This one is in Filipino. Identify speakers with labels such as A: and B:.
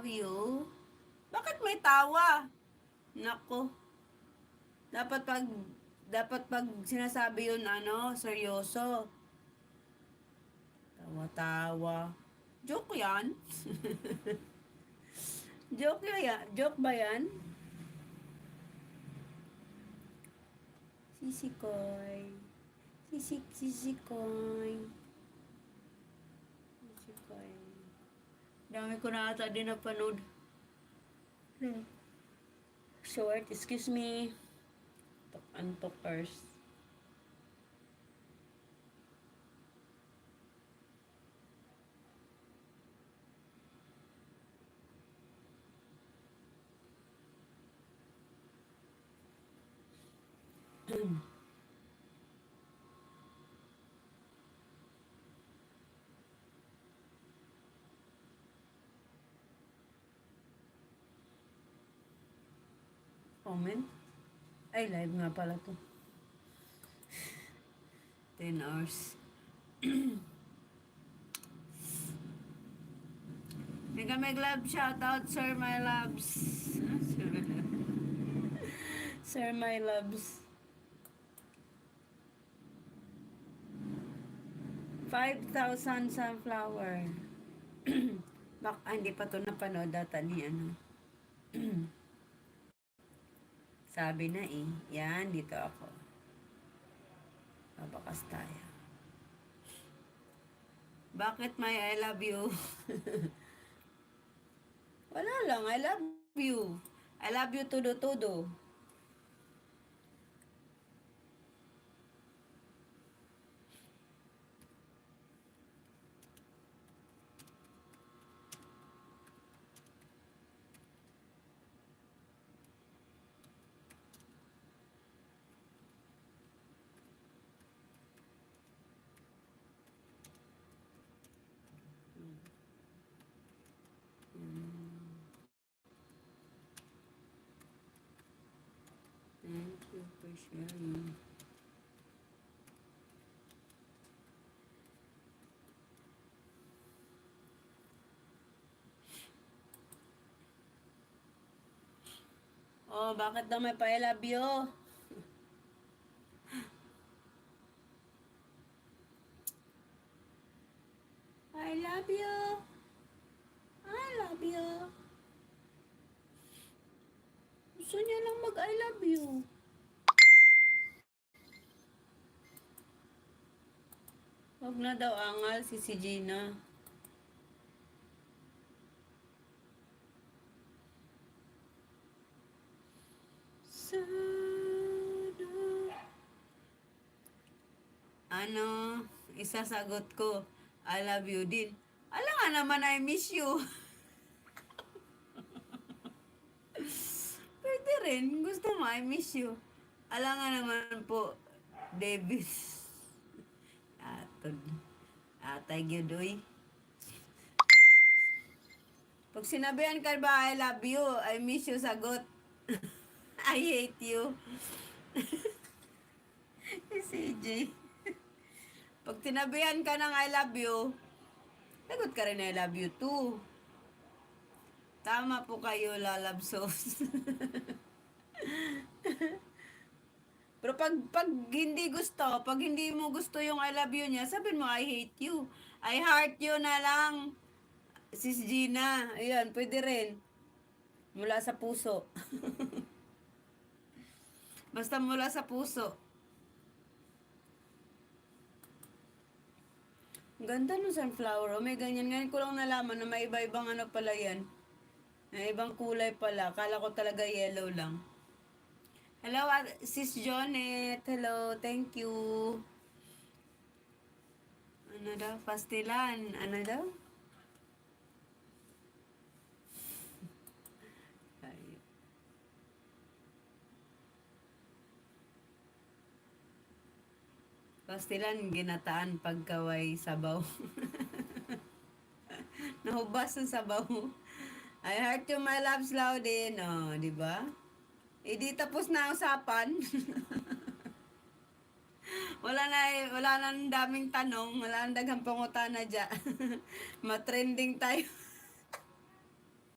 A: love you. Bakit may tawa? Nako. Dapat pag sinasabi yun, seryoso. Tawa-tawa. Joke yan? Joke ba yan? Sisikoy. Sisikoy. Sisikoy. Dami ko na ata din napanood. Short, excuse me. Antok-antokers. Comment? Ay, live nga pala to. 10 hours. Mega love, shout out, sir, my loves. Sir, my loves. 5,000 sunflower. Hindi pa to napanood data ni Sabi na yan, dito ako. Babakas tayo. Bakit may I love you? Wala lang, I love you. I love you todo-todo. Thank you for sharing. Oh, bakit daw may pa-I love you? I love you. I love you. Gusto niya lang mag-I love you. Huwag na daw angal si Gina. Isasagot ko, I love you din. Alam nga naman, I miss you. Pwede rin, gusto mo, I miss you. Alam nga naman po, Davis. Atay gyudoy. Pag sinabihan ka ba, I love you, I miss you, sagot. I hate you. Si CJ. Pag tinabihan ka ng I love you, sagot ka rin I love you too. Tama po kayo, lalabsos. Pero pag hindi gusto, pag hindi mo gusto yung I love you niya, sabihin mo I hate you. I heart you na lang. Sis Gina, ayan, pwede rin. Mula sa puso. Basta mula sa puso. Ganda ng sunflower. May ganyan. Ngayon ko lang nalaman na may iba-ibang pala yan. May ibang kulay pala. Kala ko talaga yellow lang. Hello, Sis Jonet. Hello, thank you. Ano daw? Pastilan. Ano daw? Pastilan, ginataan pagkaway sabaw. Nahubas ng sabaw. I heart you, my loves, Laudin. Oh, di ba? Di tapos na usapan. wala na daming tanong, wala nang daghang pangutana dyan. Matrending tayo.